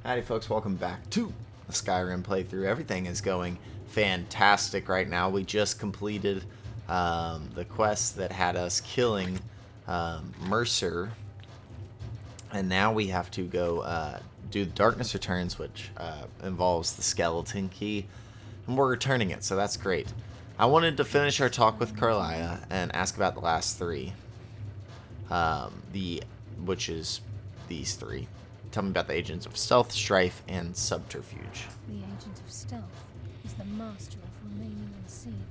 Howdy folks, welcome back to the Skyrim playthrough. Everything is going fantastic right now. We just completed the quest that had us killing Mercer. And now we have to go do Darkness Returns, which involves the skeleton key. And we're returning it, so that's great. I wanted to finish our talk with Carlia and ask about the last three. Which is these three. Tell me about the Agents of Stealth, Strife, and Subterfuge. The Agent of Stealth is the master of remaining unseen.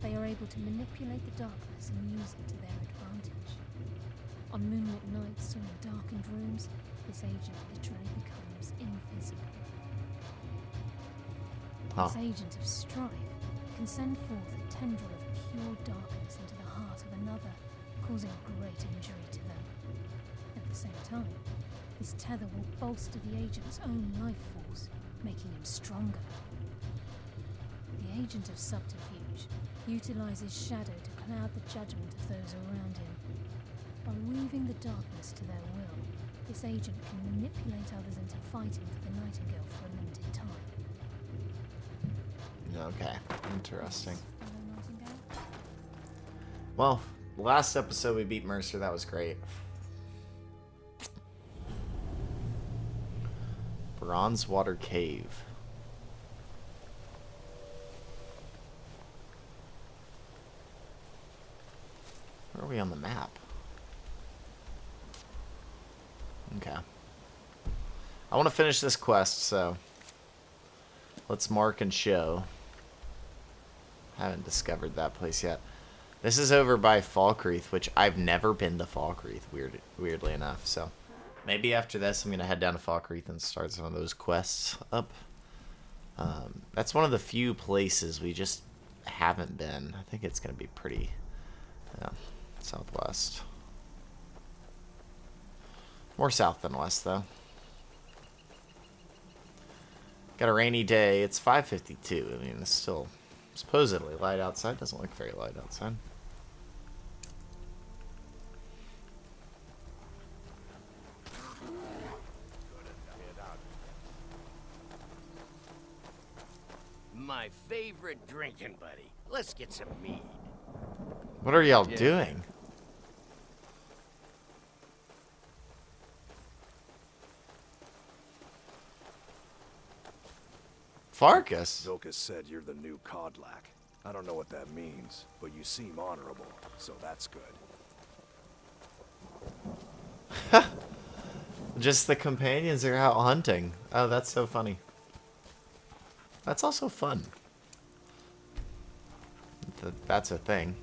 They are able to manipulate the darkness and use it to their advantage. On moonlit nights or in darkened rooms, this agent literally becomes invisible. This Agent of Strife can send forth a tendril of pure darkness into the heart of another, causing great injury to them. At the same time, this tether will bolster the agent's own life force, making him stronger. The Agent of Subterfuge utilizes shadow to cloud the judgment of those around him. By weaving the darkness to their will, this agent can manipulate others into fighting for the Nightingale for a limited time. Okay, interesting. Well, last episode we beat Mercer, that was great. Bronzewater Cave. Where are we on the map? Okay. I want to finish this quest, so let's mark and show. I haven't discovered that place yet. This is over by Falkreath, which I've never been to Falkreath, weirdly enough, so maybe after this I'm going to head down to Falkreath and start some of those quests up. That's one of the few places we just haven't been. I think it's going to be pretty southwest. More south than west, though. Got a rainy day. It's 5:52. I mean, it's still supposedly light outside. Doesn't look very light outside. My favorite drinking buddy. Let's get some mead. What are y'all doing? Farkas? Vilkas said you're the new Codlac. I don't know what that means, but you seem honorable, so that's good. Just the companions are out hunting. Oh, that's so funny. That's also fun. That's a thing.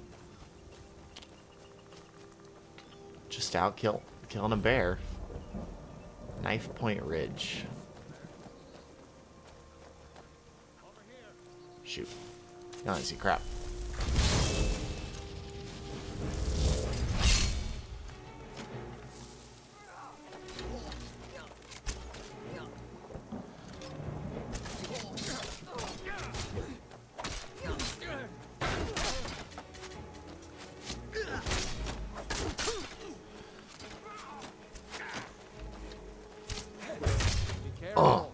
Just out killing a bear. Knife Point Ridge. Shoot. No, I see crap. Oh.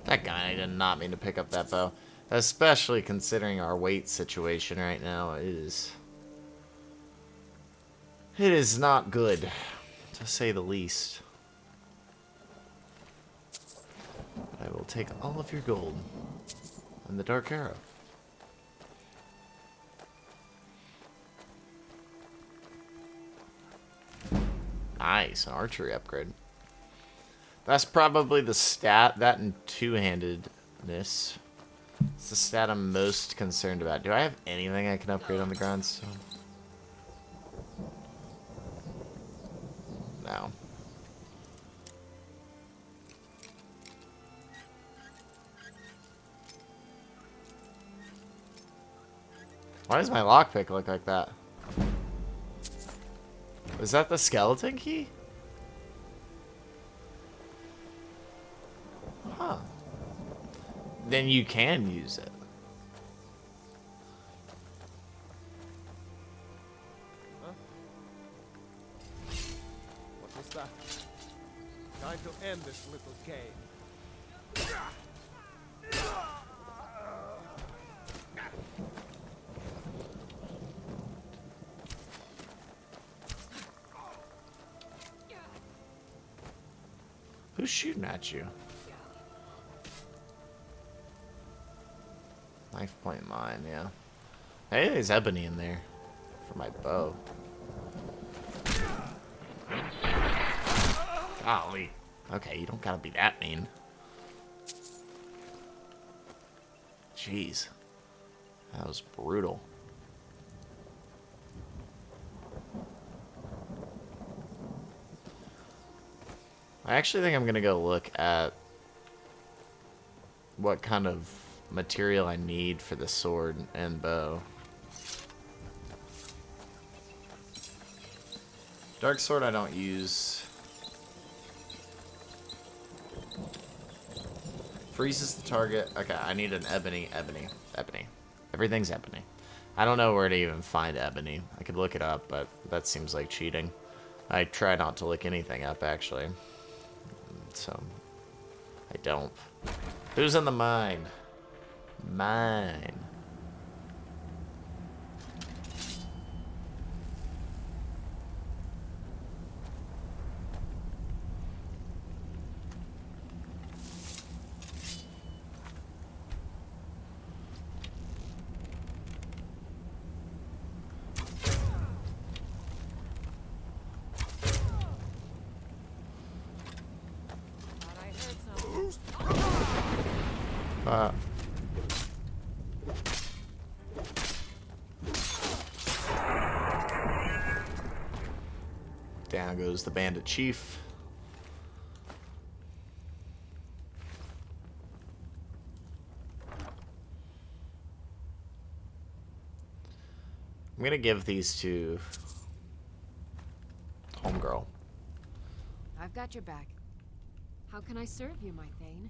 That guy did not mean to pick up that bow. Especially considering our weight situation right now. It is not good, to say the least. But I will take all of your gold and the Dark Arrow. Nice, an archery upgrade. That's probably the stat, that and two-handedness. It's the stat I'm most concerned about. Do I have anything I can upgrade on the grindstone? No. Why does my lockpick look like that? Was that the skeleton key? Huh. Then you can use it. Huh? What was that? Time to end this little game. Who's shooting at you? Knife point mine, yeah. Hey, there's ebony in there for my bow. Golly. Okay, you don't gotta be that mean. Jeez. That was brutal. I actually think I'm gonna go look at what kind of material I need for the sword and bow. Dark sword I don't use. Freezes the target. Okay, I need an ebony. Everything's ebony. I don't know where to even find ebony. I could look it up, but that seems like cheating. I try not to look anything up, actually. So, I don't. Who's in the mine? Mine. Down goes the bandit chief. I'm gonna give these to homegirl. I've got your back. How can I serve you, my Thane?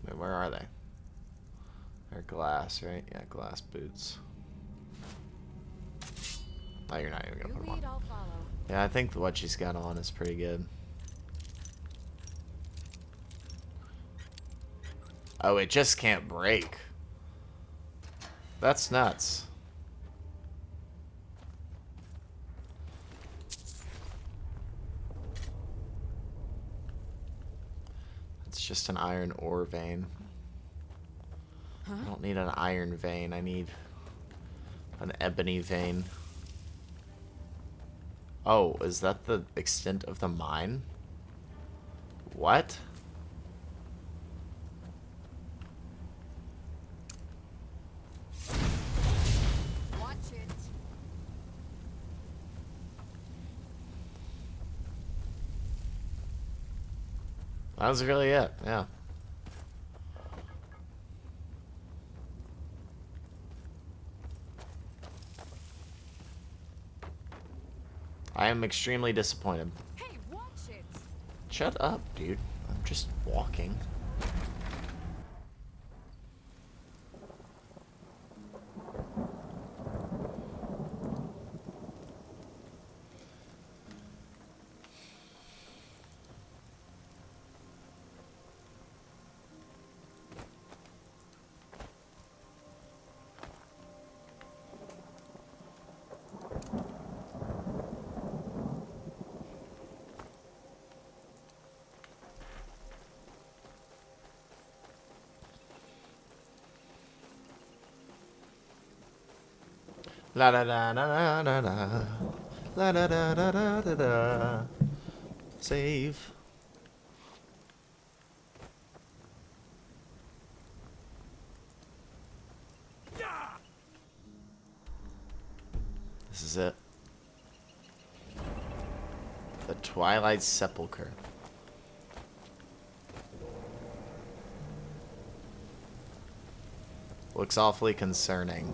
Wait, where are they? They're glass, right? Yeah, glass boots. Oh, you're not even gonna put them on. I'll follow. Yeah, I think what she's got on is pretty good. Oh, it just can't break. That's nuts. It's just an iron ore vein. Huh? I don't need an iron vein. I need an ebony vein. Oh, is that the extent of the mine? What? Watch it. That was really it, yeah. I am extremely disappointed. Hey, watch it. Shut up, dude. I'm just walking. La da da da da da da. La da da da da da da. Save. This is it. The Twilight Sepulcher. Looks awfully concerning.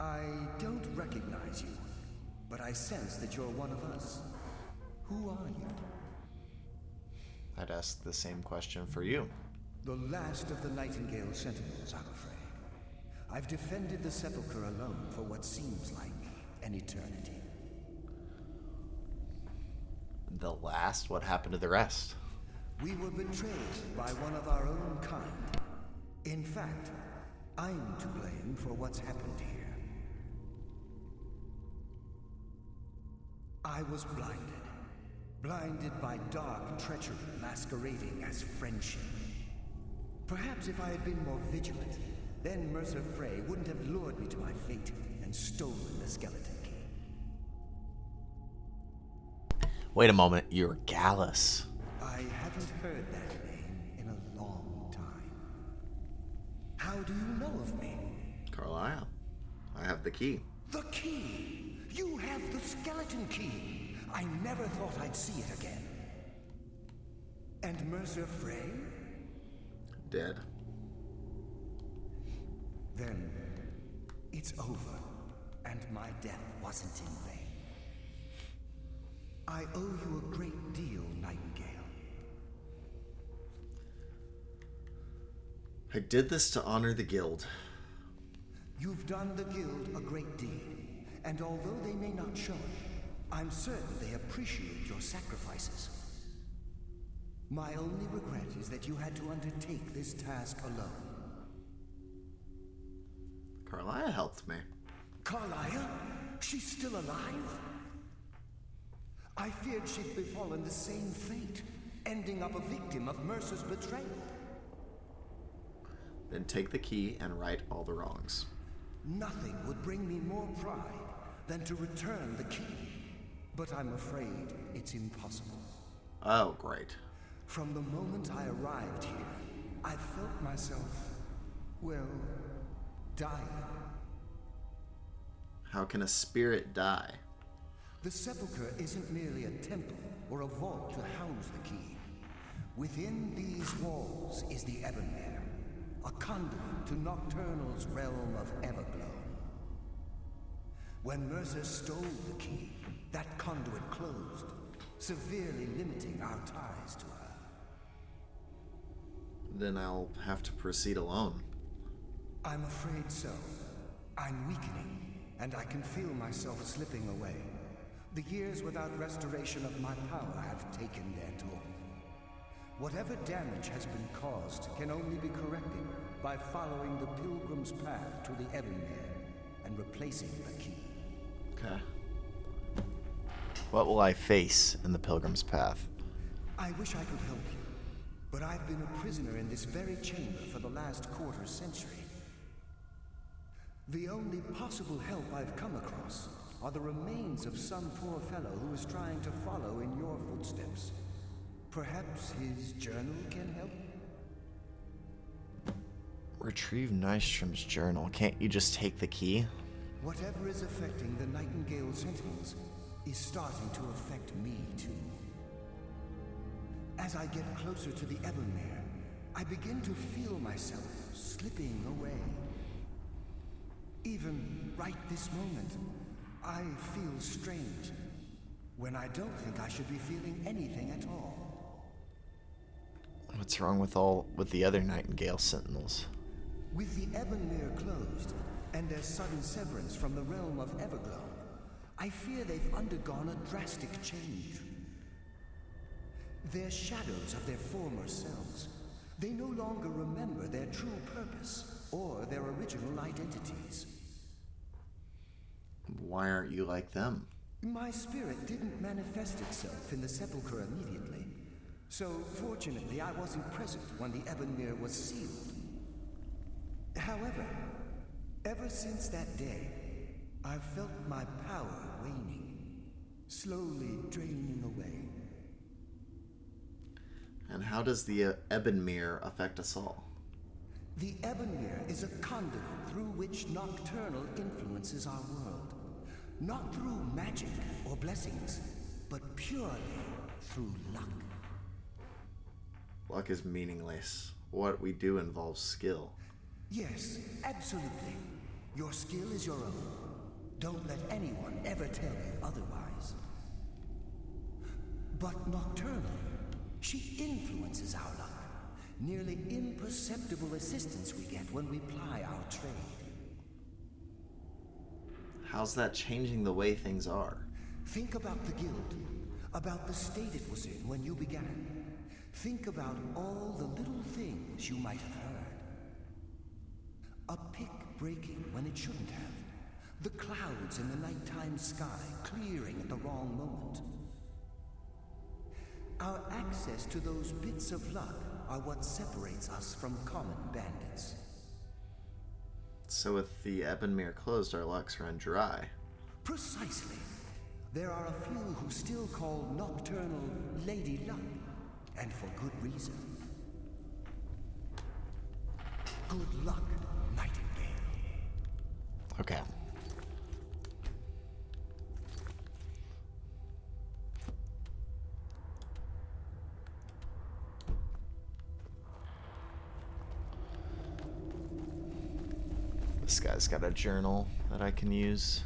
I don't recognize you, but I sense that you're one of us. Who are you? I'd ask the same question for you. The last of the Nightingale Sentinels, I'm afraid. I've defended the Sepulcher alone for what seems like an eternity. The last? What happened to the rest? We were betrayed by one of our own kind. In fact, I'm to blame for what's happened here. I was blinded by dark treachery masquerading as friendship. Perhaps if I had been more vigilant, then Mercer Frey wouldn't have lured me to my fate and stolen the skeleton key. Wait a moment, you're Gallus. I haven't heard that name in a long time. How do you know of me? Carlisle, I have the key. The key! You have the skeleton key! I never thought I'd see it again. And Mercer Frey? Dead. Then it's over, and my death wasn't in vain. I owe you a great deal, Nightingale. I did this to honor the guild. You've done the guild a great deed, and although they may not show it, I'm certain they appreciate your sacrifices. My only regret is that you had to undertake this task alone. Carlisle helped me. Carlisle? She's still alive? I feared she'd befallen the same fate, ending up a victim of Mercer's betrayal. Then take the key and right all the wrongs. Nothing would bring me more pride than to return the key. But I'm afraid it's impossible. Oh, great. From the moment I arrived here, I felt myself, well, dying. How can a spirit die? The Sepulcher isn't merely a temple or a vault to house the key. Within these walls is the Ebonmere, a conduit to Nocturnal's realm of Everglow. When Mercer stole the key, that conduit closed, severely limiting our ties to her. Then I'll have to proceed alone. I'm afraid so. I'm weakening, and I can feel myself slipping away. The years without restoration of my power have taken their toll. Whatever damage has been caused can only be corrected by following the Pilgrim's Path to the Ebonmere and replacing the key. Okay. What will I face in the Pilgrim's Path? I wish I could help you, but I've been a prisoner in this very chamber for the last quarter century. The only possible help I've come across are the remains of some poor fellow who is trying to follow in your footsteps. Perhaps his journal can help? Retrieve Nystrom's journal. Can't you just take the key? Whatever is affecting the Nightingale Sentinels is starting to affect me too. As I get closer to the Ebonmere, I begin to feel myself slipping away. Even right this moment, I feel strange, when I don't think I should be feeling anything at all. What's wrong with the other Nightingale Sentinels? With the Ebonmere closed, and their sudden severance from the realm of Everglow, I fear they've undergone a drastic change. They're shadows of their former selves. They no longer remember their true purpose or their original identities. Why aren't you like them? My spirit didn't manifest itself in the Sepulcher immediately, so fortunately I wasn't present when the Ebonmere was sealed. However, ever since that day, I've felt my power waning, slowly draining away. And how does the Ebonmere affect us all? The Ebonmere is a conduit through which Nocturnal influences our world. Not through magic or blessings, but purely through luck. Luck is meaningless. What we do involves skill. Yes, absolutely. Your skill is your own. Don't let anyone ever tell you otherwise. But Nocturnal, she influences our luck. Nearly imperceptible assistance we get when we ply our trade. How's that changing the way things are? Think about the guild, about the state it was in when you began. Think about all the little things you might have heard. A pick breaking when it shouldn't have. The clouds in the nighttime sky clearing at the wrong moment. Our access to those bits of luck are what separates us from common bandits. So with the Ebonmere closed, our lucks run dry. Precisely. There are a few who still call Nocturnal Lady Luck, and for good reason. Good luck, Nightingale. Okay. This guy's got a journal that I can use.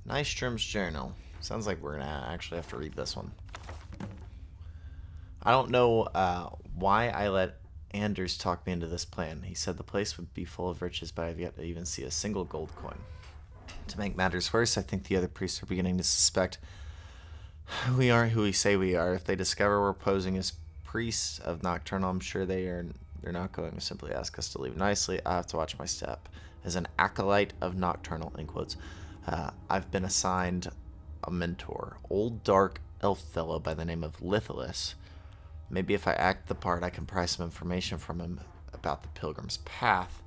Nystrom's journal. Sounds like we're gonna actually have to read this one. I don't know why I let Anders talked me into this plan. He said the place would be full of riches, but I've yet to even see a single gold coin. To make matters worse, I think the other priests are beginning to suspect we aren't who we say we are. If they discover we're posing as priests of Nocturnal, I'm sure they're not going to simply ask us to leave nicely. I have to watch my step. As an acolyte of Nocturnal, in quotes, I've been assigned a mentor, old dark elf fellow by the name of Litholis. Maybe if I act the part, I can pry some information from him about the Pilgrim's Path.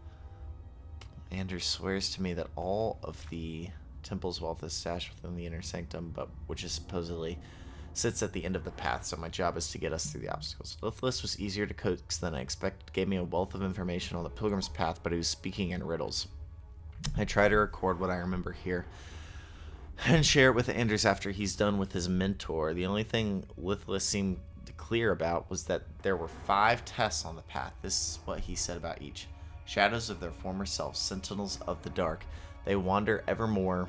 Andrew swears to me that all of the temple's wealth is stashed within the inner sanctum, but which is supposedly sits at the end of the path, so my job is to get us through the obstacles. Litholis was easier to coax than I expected, gave me a wealth of information on the Pilgrim's Path, but he was speaking in riddles. I try to record what I remember here and share it with Anders after he's done with his mentor. The only thing Litholis seemed clear about was that there were 5 tests on the path. This is what he said about each. Shadows of their former selves, sentinels of the dark. They wander evermore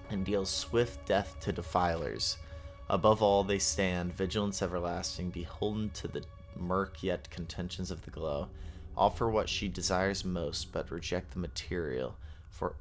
and deal swift death to defilers. Above all they stand, vigilance everlasting, beholden to the murk yet contentions of the glow. Offer what she desires most, but reject the material. For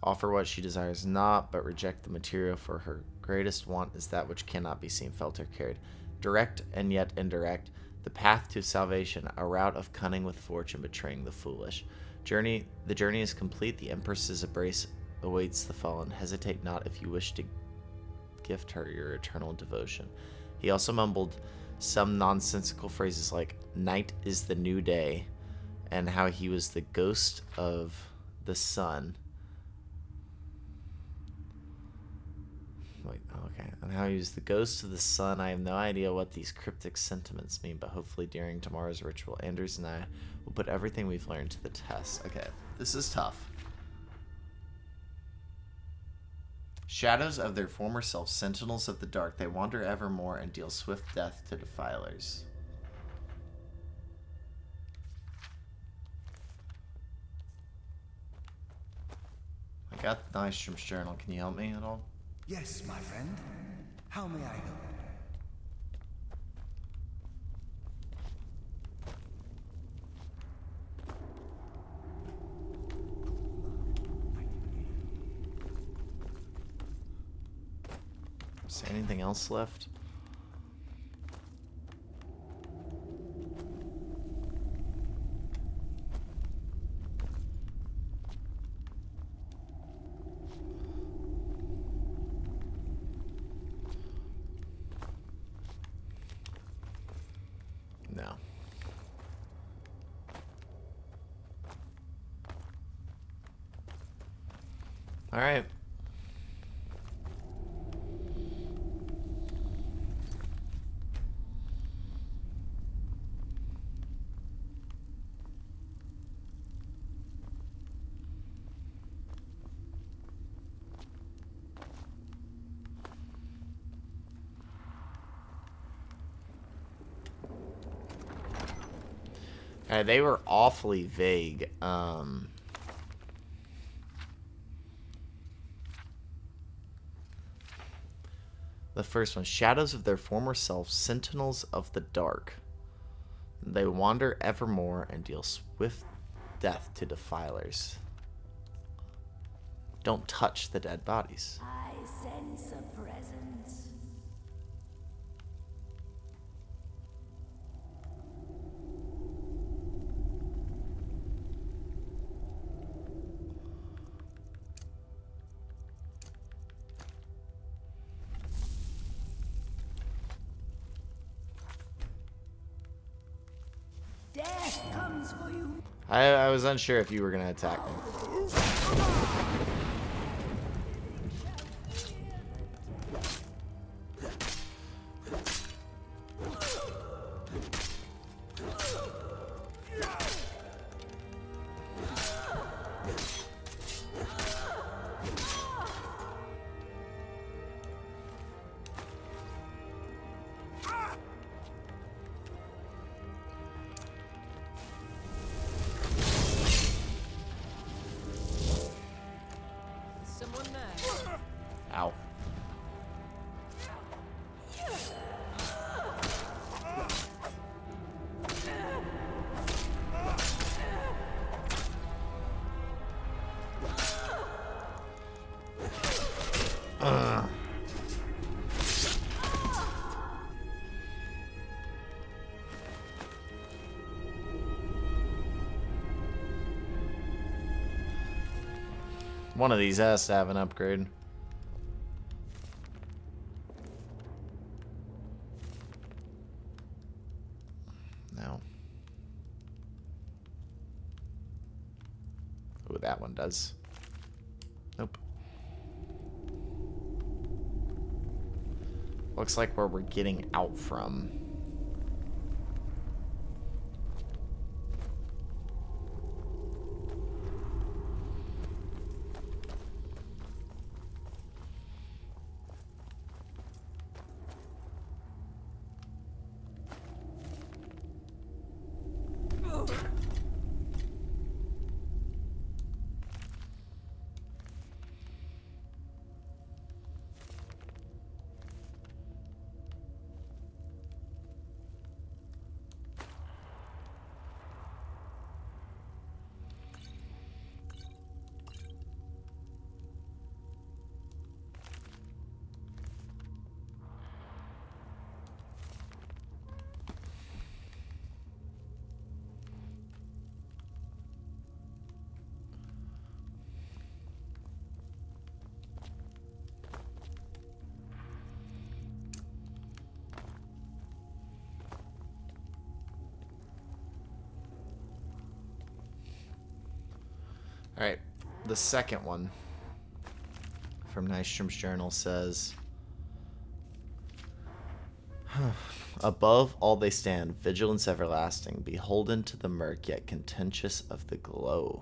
Offer what she desires not, but reject the material, for her greatest want is that which cannot be seen, felt, or carried. Direct and yet indirect, the path to salvation, a route of cunning with fortune, betraying the foolish. The journey is complete, the Empress's embrace awaits the fallen. Hesitate not if you wish to gift her your eternal devotion. He also mumbled some nonsensical phrases like, night is the new day, and how he was the ghost of the sun. Okay, and how he was the ghost of the sun. I have no idea what these cryptic sentiments mean, but hopefully during tomorrow's ritual, Anders and I will put everything we've learned to the test. Okay, this is tough. Shadows of their former self, sentinels of the dark, they wander evermore and deal swift death to defilers. I got Nystrom's journal. Can you help me at all? Yes, my friend. How may I help? Is there anything else left? No. All right. They were awfully vague. The first one, shadows of their former selves, sentinels of the dark. They wander evermore and deal swift death to defilers. Don't touch the dead bodies. I sense a presence. Death comes for you. I was unsure if you were going to attack me. Someone there. Ow. One of these has to have an upgrade. No. Ooh, that one does. Nope. Looks like where we're getting out from. Alright, the second one from Nystrom's journal says, above all they stand, vigilance everlasting, beholden to the murk, yet contentious of the glow.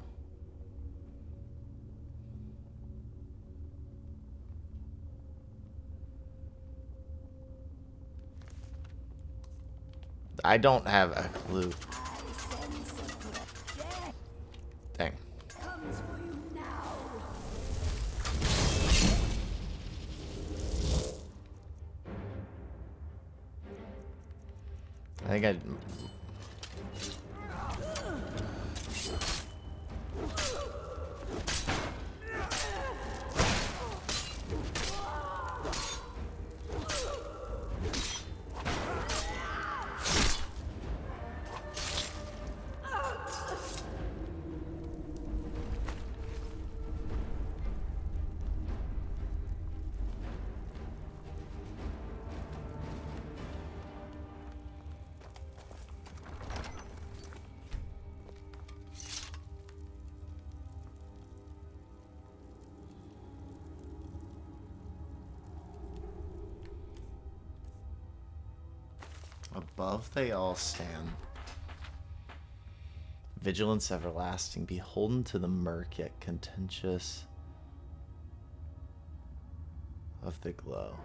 I don't have a clue. Dang. Comes for you now. I think I... above they all stand. Vigilance everlasting, beholden to the murk, yet contentious of the glow.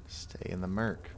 Stay in the murk.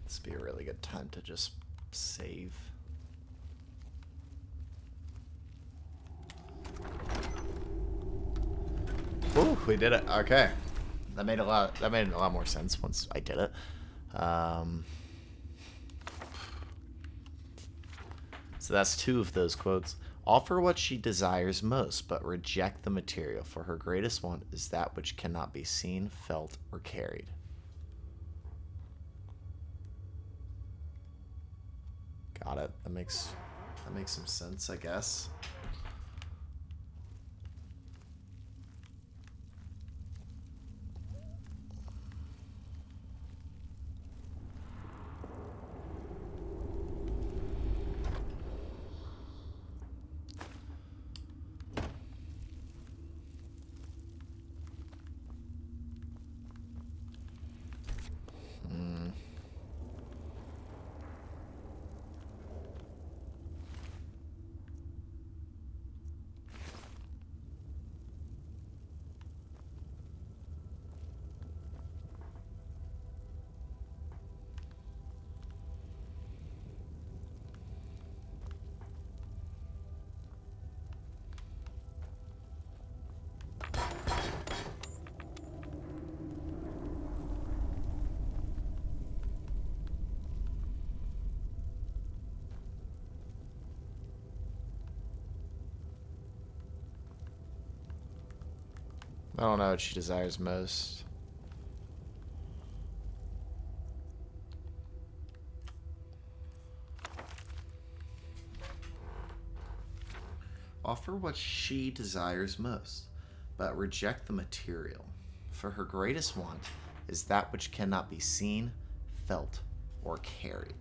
This would be a really good time to just save. Ooh, we did it. Okay, that made a lot more sense once I did it. So that's 2 of those quotes. Offer what she desires most, but reject the material, for her greatest want is that which cannot be seen, felt, or carried. Got it. That makes some sense, I guess. I don't know what she desires most. Offer what she desires most, but reject the material. For her greatest want is that which cannot be seen, felt, or carried.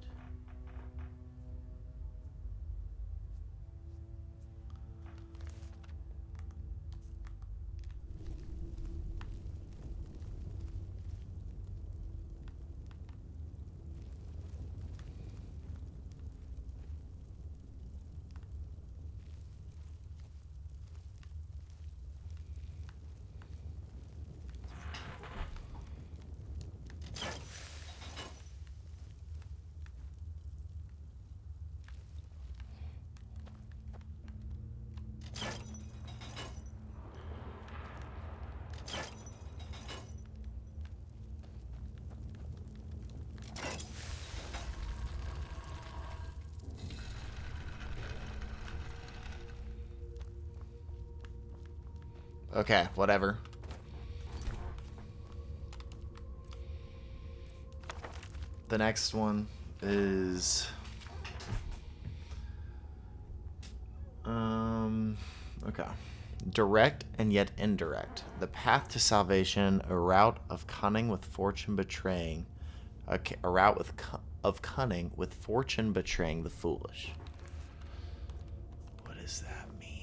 Okay, whatever. the next one is okay. Direct and yet indirect. The path to salvation, a route of cunning with fortune betraying, a route of cunning with fortune betraying the foolish. What does that mean?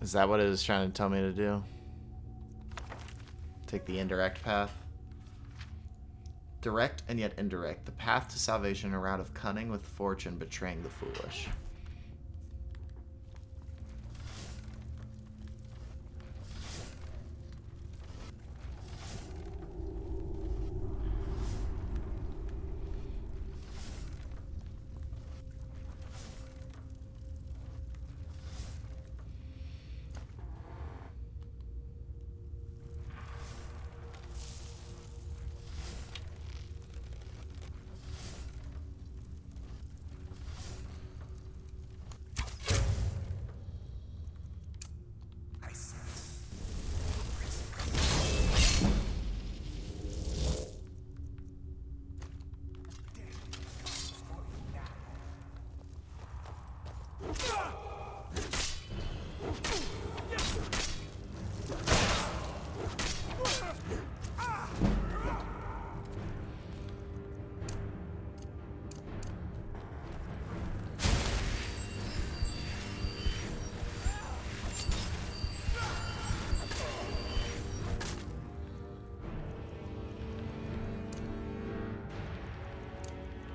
Is that what it was trying to tell me to do? Take the indirect path? Direct and yet indirect. The path to salvation, a route of cunning with fortune betraying the foolish.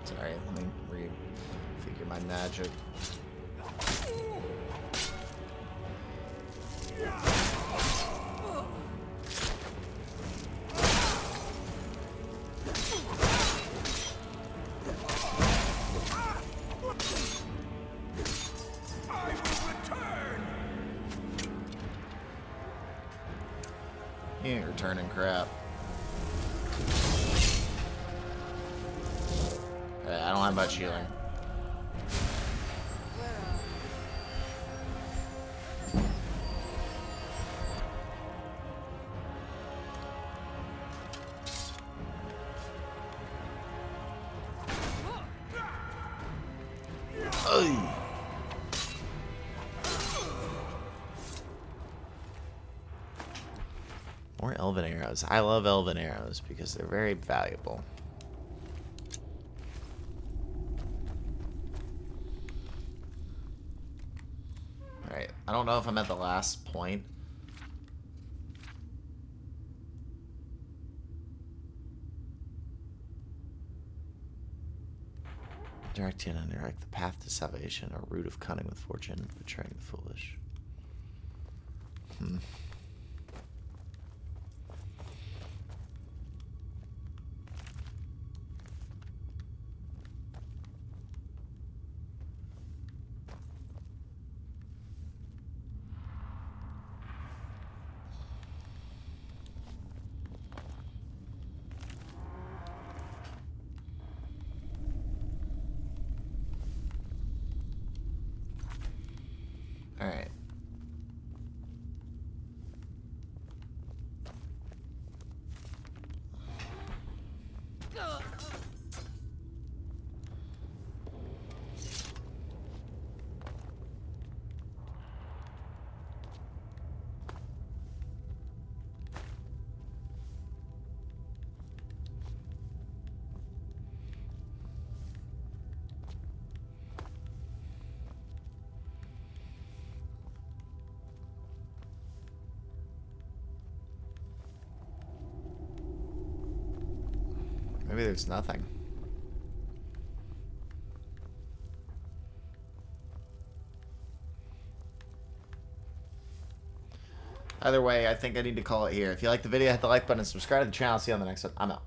Sorry, let me refigure my magic. You ain't returning crap. I don't have much healing. More elven arrows. I love elven arrows because they're very valuable. Alright, I don't know if I'm at the last point. Direct and indirect. The path to salvation, a root of cunning with fortune, betraying the foolish. Alright. Maybe there's nothing. Either way, I think I need to call it here. If you like the video, hit the like button and subscribe to the channel. See you on the next one. I'm out.